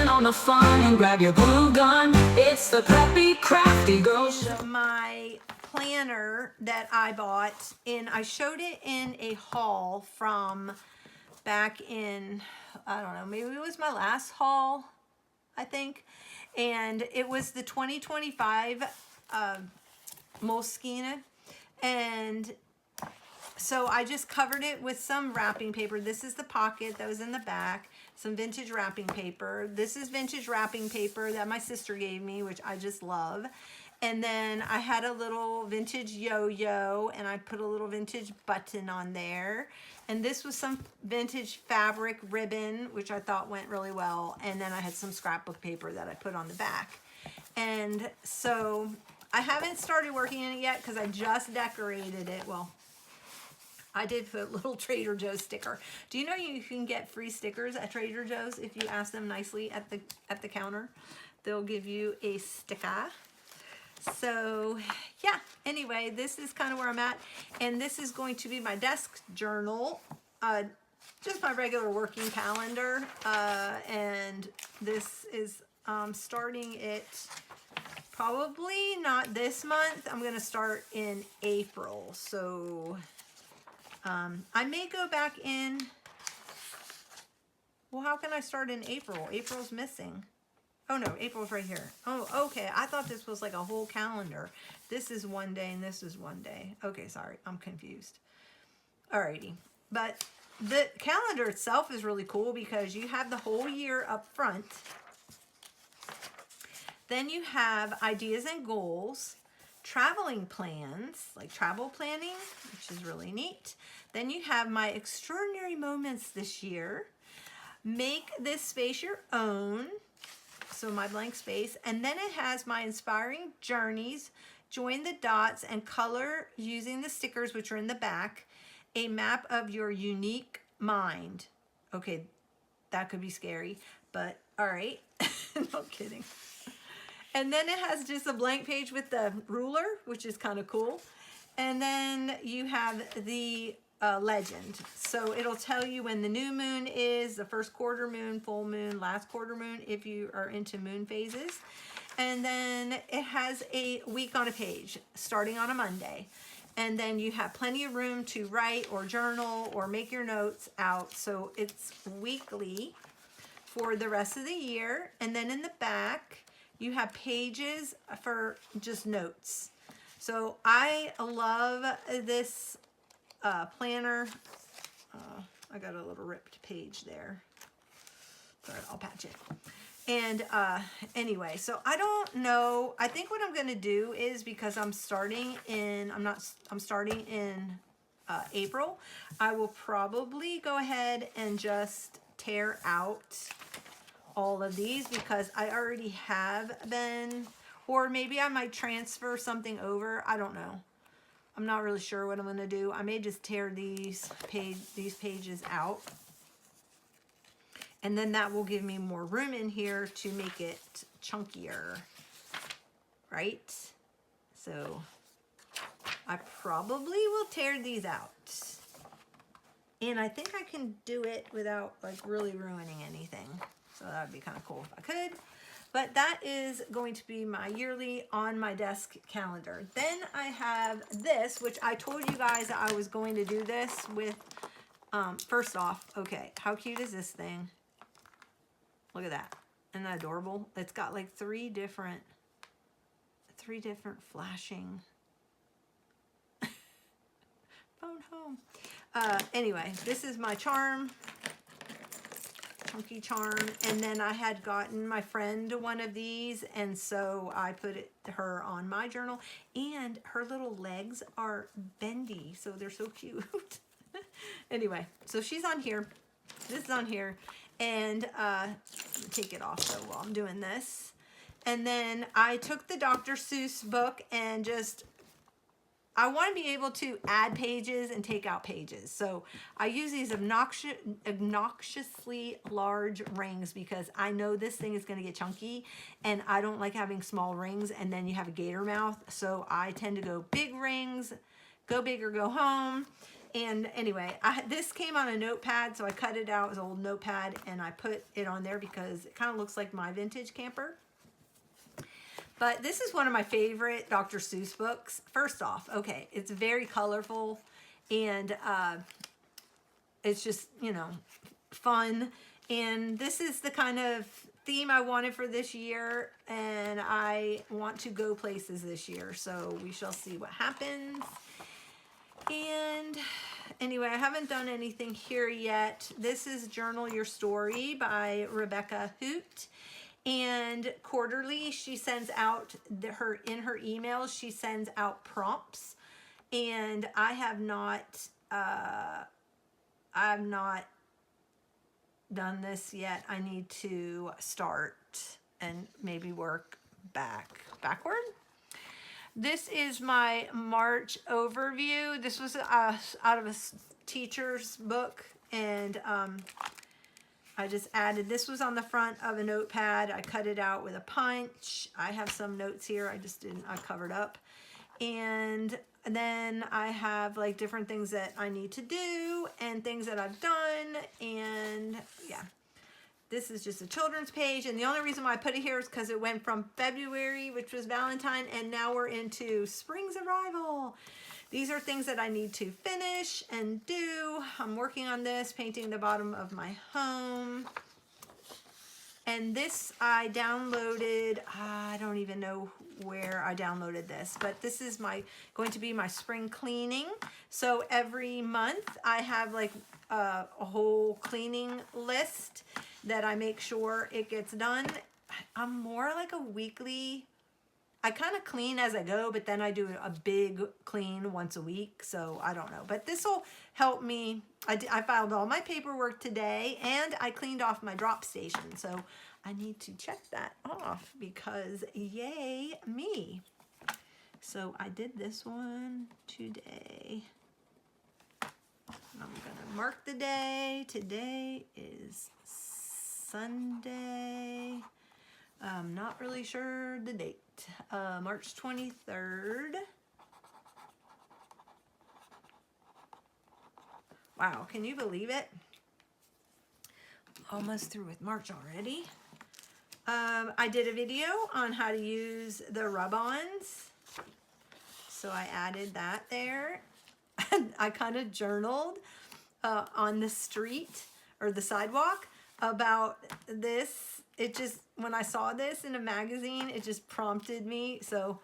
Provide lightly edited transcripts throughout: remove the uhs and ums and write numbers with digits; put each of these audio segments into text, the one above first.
in on the fun and grab your glue gun. It's the preppy, crafty girl show. My planner that I bought, and I showed it in a haul from back in, I don't know, maybe it was my last haul, I think. And it was the 2025 Moleskine. And so I just covered it with some wrapping paper. This is the pocket that was in the back. Some vintage wrapping paper. This is vintage wrapping paper that my sister gave me, which I just love. And then I had a little vintage yo-yo, and I put a little vintage button on there. And this was some vintage fabric ribbon, which I thought went really well. And then I had some scrapbook paper that I put on the back. And so I haven't started working in it yet because I just decorated it. Well, I did put a little Trader Joe's sticker. Do you know you can get free stickers at Trader Joe's if you ask them nicely at the counter? They'll give you a sticker. So yeah, anyway, this is kind of where I'm at. And this is going to be my desk journal. Just my regular working calendar. And this is starting it probably not this month. I'm going to start in April. So I may go back in. Well, how can I start in April? April's missing. Oh no, April's right here. Oh, okay. I thought this was like a whole calendar. This is one day and this is one day. Okay, sorry. I'm confused. Alrighty. But the calendar itself is really cool because you have the whole year up front. Then you have ideas and goals, traveling plans, like travel planning, which is really neat. Then you have my extraordinary moments this year. Make this space your own. So my blank space. And then it has my inspiring journeys, join the dots, and color using the stickers, which are in the back, a map of your unique mind. Okay, that could be scary, but all right. No kidding. And then it has just a blank page with the ruler, which is kind of cool. And then you have the legend. So it'll tell you when the new moon is, the first quarter moon, full moon, last quarter moon, if you are into moon phases. And then it has a week on a page, starting on a Monday. And then you have plenty of room to write or journal or make your notes out. So it's weekly for the rest of the year. And then in the back, you have pages for just notes. So I love this planner. I got a little ripped page there. Sorry, I'll patch it. And anyway, so I don't know. I think what I'm going to do is, because I'm starting in April, I will probably go ahead and just tear out all of these because I already have been, or maybe I might transfer something over. I don't know. I'm not really sure what I'm going to do. I may just tear these pages out. And then that will give me more room in here to make it chunkier. Right? So I probably will tear these out. And I think I can do it without like really ruining anything. So that would be kind of cool if I could. But that is going to be my yearly on my desk calendar. Then I have this, which I told you guys I was going to do this with. First off, okay, how cute is this thing? Look at that. Isn't that adorable? It's got like three different flashing phone home. Anyway, this is my charm. Chunky charm. And then I had gotten my friend one of these, and so I put her on my journal, and her little legs are bendy, so they're so cute. Anyway, so she's on here. This is on here. And take it off though while I'm doing this. And then I took the Dr. Seuss book and just, I want to be able to add pages and take out pages. So I use these obnoxiously large rings because I know this thing is going to get chunky, and I don't like having small rings and then you have a gator mouth. So I tend to go big rings, go big or go home. And anyway, this came on a notepad, so I cut it out. It was an old notepad, and I put it on there because it kind of looks like my vintage camper. But this is one of my favorite Dr. Seuss books. First off, okay, it's very colorful, and it's just, you know, fun. And this is the kind of theme I wanted for this year, and I want to go places this year, so we shall see what happens. And anyway, I haven't done anything here yet. This is Journal Your Story by Rebecca Hoot. And quarterly, she sends out in her emails, she sends out prompts. And I have not done this yet. I need to start and maybe work backward. This is my March overview. This was out of a teacher's book, and I just added, this was on the front of a notepad. I cut it out with a punch. I have some notes here. I covered up. And then I have like different things that I need to do and things that I've done. And yeah, this is just a children's page. And the only reason why I put it here is because it went from February, which was Valentine, and now we're into spring's arrival. These are things that I need to finish and do. I'm working on this, painting the bottom of my home. And this I downloaded, I don't even know where I downloaded this, but this is going to be my spring cleaning. So every month I have like a whole cleaning list that I make sure it gets done. I'm more like a weekly, I kind of clean as I go, but then I do a big clean once a week. So I don't know, but this will help me. I filed all my paperwork today, and I cleaned off my drop station. So I need to check that off because yay me. So I did this one today. I'm gonna mark the day. Today is Sunday. I'm not really sure the date. March 23rd. Wow, can you believe it? Almost through with March already. I did a video on how to use the rub-ons. So I added that there. I kind of journaled on the street or the sidewalk about this. It just, when I saw this in a magazine, it just prompted me. So,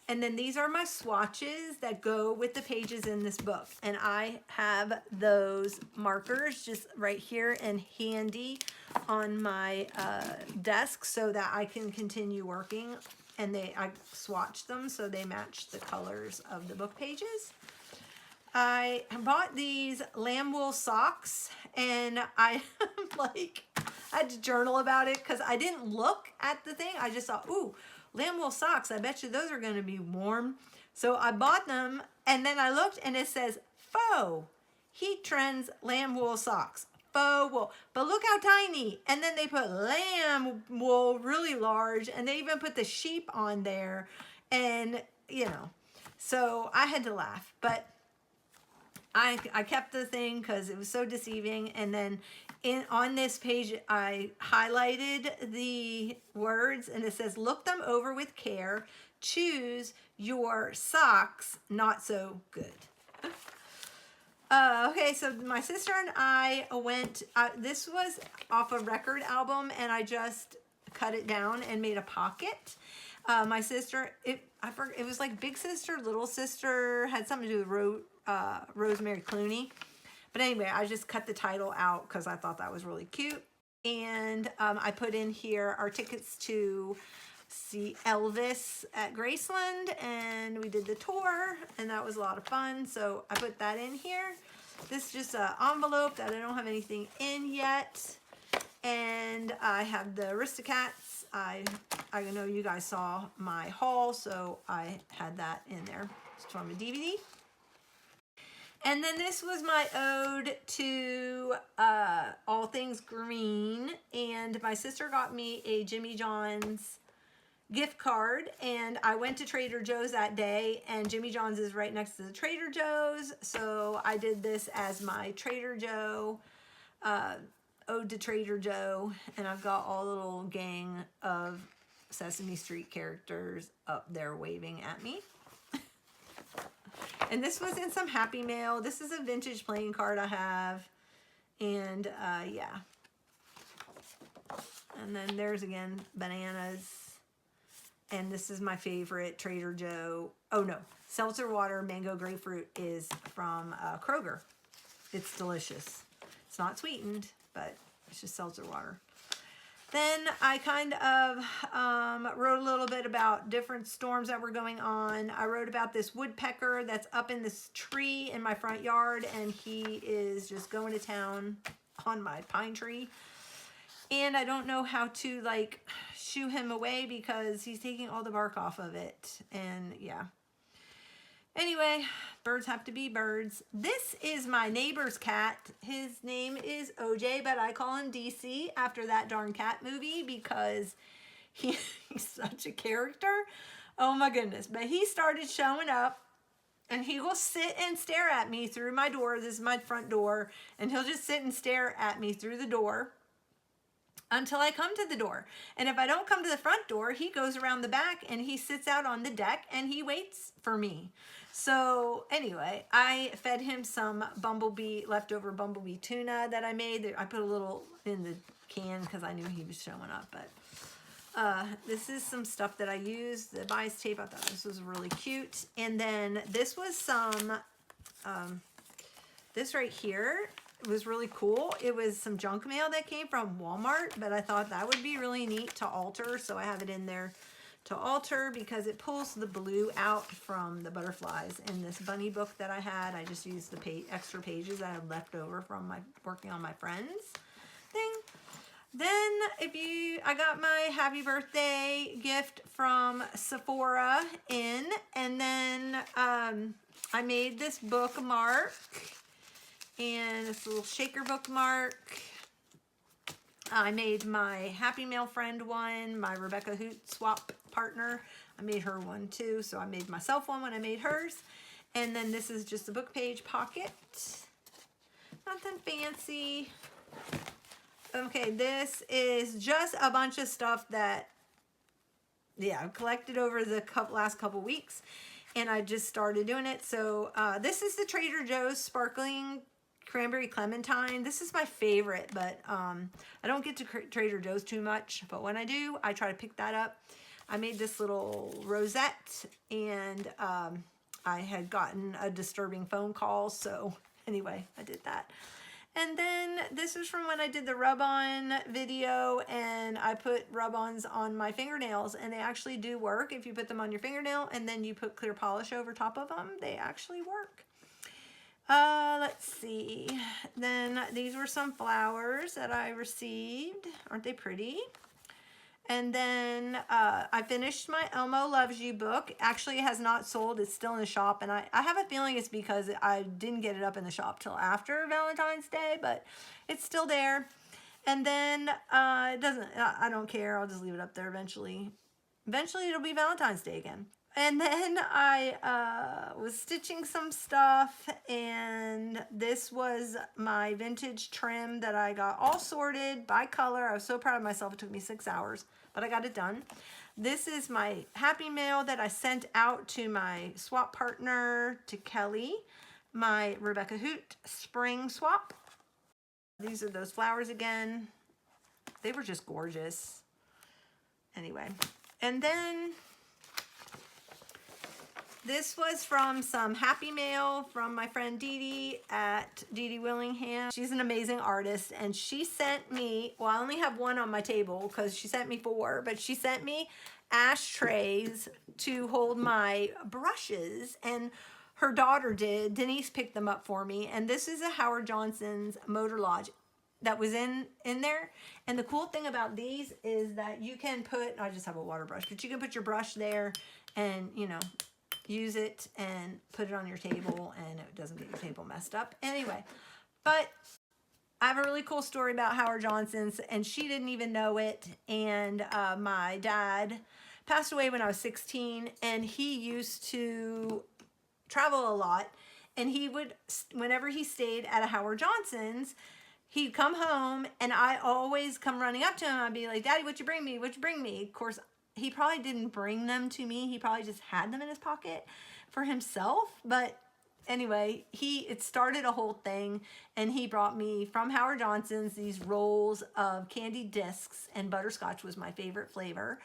and then these are my swatches that go with the pages in this book. And I have those markers just right here and handy on my desk so that I can continue working. And I swatched them so they match the colors of the book pages. I bought these lamb wool socks, and I had to journal about it because I didn't look at the thing. I just thought, ooh, lamb wool socks, I bet you those are going to be warm. So I bought them, and then I looked, and it says faux heat trends lamb wool socks. Faux wool. But look how tiny. And then they put lamb wool really large, and they even put the sheep on there. And, you know, so I had to laugh. But I kept the thing because it was so deceiving. And then on this page, I highlighted the words, and it says, look them over with care. Choose your socks not so good. Okay, so my sister and I went, this was off a record album, and I just cut it down and made a pocket. My sister, I forgot, it was like big sister, little sister, had something to do with Rosemary Clooney. But anyway, I just cut the title out because I thought that was really cute. And I put in here our tickets to see Elvis at Graceland, and we did the tour, and that was a lot of fun. So I put that in here. This is just an envelope that I don't have anything in yet. And I have the Aristocats. I know you guys saw my haul, so I had that in there. It's from a DVD. And then this was my ode to all things green. And my sister got me a Jimmy John's gift card, and I went to Trader Joe's that day, and Jimmy John's is right next to the Trader Joe's, so I did this as my Trader Joe ode to Trader Joe, and I've got all the little gang of Sesame Street characters up there waving at me. And this was in some Happy Mail. This is a vintage playing card I have, and yeah. And then there's again bananas. And this is my favorite Trader Joe. Oh no, seltzer water mango grapefruit is from Kroger. It's delicious. It's not sweetened, but it's just seltzer water. Then I kind of wrote a little bit about different storms that were going on. I wrote about this woodpecker that's up in this tree in my front yard, and he is just going to town on my pine tree. And I don't know how to like shoo him away because he's taking all the bark off of it. And yeah. Anyway, birds have to be birds. This is my neighbor's cat. His name is OJ, but I call him DC after that darn cat movie because he's such a character. Oh my goodness. But he started showing up, and he will sit and stare at me through my door. This is my front door. And he'll just sit and stare at me through the door until I come to the door. And if I don't come to the front door, he goes around the back and he sits out on the deck and he waits for me. So anyway, I fed him some leftover bumblebee tuna that I made. I put a little in the can because I knew he was showing up. But this is some stuff that I used. The bias tape, I thought this was really cute. And then this was some, this right here. It was really cool. It was some junk mail that came from Walmart, but I thought that would be really neat to alter, so I have it in there to alter because it pulls the blue out from the butterflies in this bunny book that I had. I just used the extra pages that I had left over from my working on my friends thing. Then I got my happy birthday gift from Sephora and then I made this bookmark. And this little shaker bookmark. I made my Happy Mail friend one, my Rebecca Hoot swap partner. I made her one too, so I made myself one when I made hers. And then this is just a book page pocket. Nothing fancy. Okay, this is just a bunch of stuff that, yeah, I've collected over the last couple weeks. And I just started doing it. So this is the Trader Joe's Sparkling Cranberry Clementine. This is my favorite, but I don't get to Trader Joe's too much, but when I do, I try to pick that up. I made this little rosette, and I had gotten a disturbing phone call, so anyway, I did that. And then this is from when I did the rub-on video, and I put rub-ons on my fingernails, and they actually do work. If you put them on your fingernail and then you put clear polish over top of them, they actually work. Let's see. Then these were some flowers that I received. Aren't they pretty? And then I finished my Elmo Loves You book. Actually, it has not sold. It's still in the shop. And I have a feeling it's because I didn't get it up in the shop till after Valentine's Day, but it's still there. And then it doesn't, I don't care. I'll just leave it up there eventually. Eventually, it'll be Valentine's Day again. And then I was stitching some stuff, and this was my vintage trim that I got all sorted by color. I was so proud of myself. It took me 6 hours, but I got it done. This is my Happy Mail that I sent out to my swap partner, to Kelly, my Rebecca Hoot spring swap. These are those flowers again. They were just gorgeous. Anyway, and then this was from some Happy Mail from my friend Dee Dee at Dee Dee Willingham. She's an amazing artist, and she sent me, well, I only have one on my table because she sent me 4, but she sent me ashtrays to hold my brushes, and her daughter did. Denise picked them up for me, and this is a Howard Johnson's Motor Lodge that was in there. And the cool thing about these is that you can put, I just have a water brush, but you can put your brush there and, you know, use it and put it on your table, and it doesn't get your table messed up. Anyway, but I have a really cool story about Howard Johnson's, and she didn't even know it. And my dad passed away when I was 16, and he used to travel a lot, and he would, whenever he stayed at a Howard Johnson's, he'd come home, and I always come running up to him. I'd be like, Daddy, what'd you bring me? What'd you bring me? Of course, he probably didn't bring them to me. He probably just had them in his pocket for himself. But anyway, it started a whole thing, and he brought me from Howard Johnson's these rolls of candied discs, and butterscotch was my favorite flavor.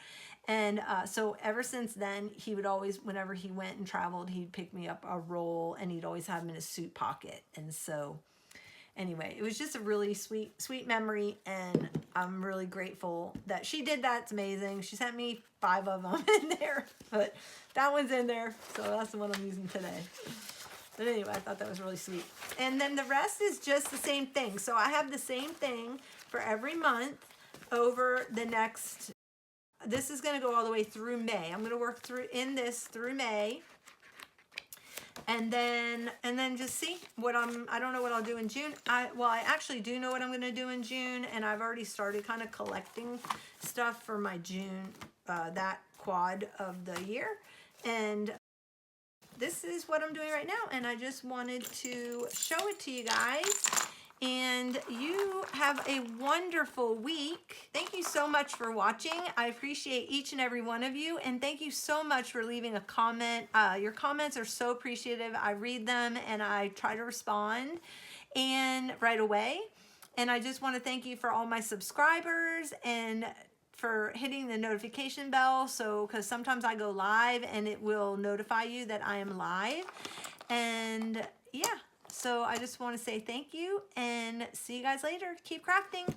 And so ever since then, he would always, whenever he went and traveled, he'd pick me up a roll, and he'd always have them in his suit pocket. And so anyway, it was just a really sweet memory, and I'm really grateful that she did that. It's amazing. She sent me 5 of them in there, but that one's in there, so that's the one I'm using today. But anyway, I thought that was really sweet. And then the rest is just the same thing. So I have the same thing for every month over the next, this is going to go all the way through May. I'm going to work through through May. And then just see what I don't know what I'll do in June. I actually do know what I'm going to do in June, and I've already started kind of collecting stuff for my June, that quad of the year. And this is what I'm doing right now, and I just wanted to show it to you guys. And you have a wonderful week. Thank you so much for watching. I appreciate each and every one of you, and thank you so much for leaving a comment. Your comments are so appreciative. I read them, and I try to respond and right away. And I just want to thank you for all my subscribers and for hitting the notification bell, so because sometimes I go live and it will notify you that I am live. And yeah, so I just want to say thank you, and see you guys later. Keep crafting.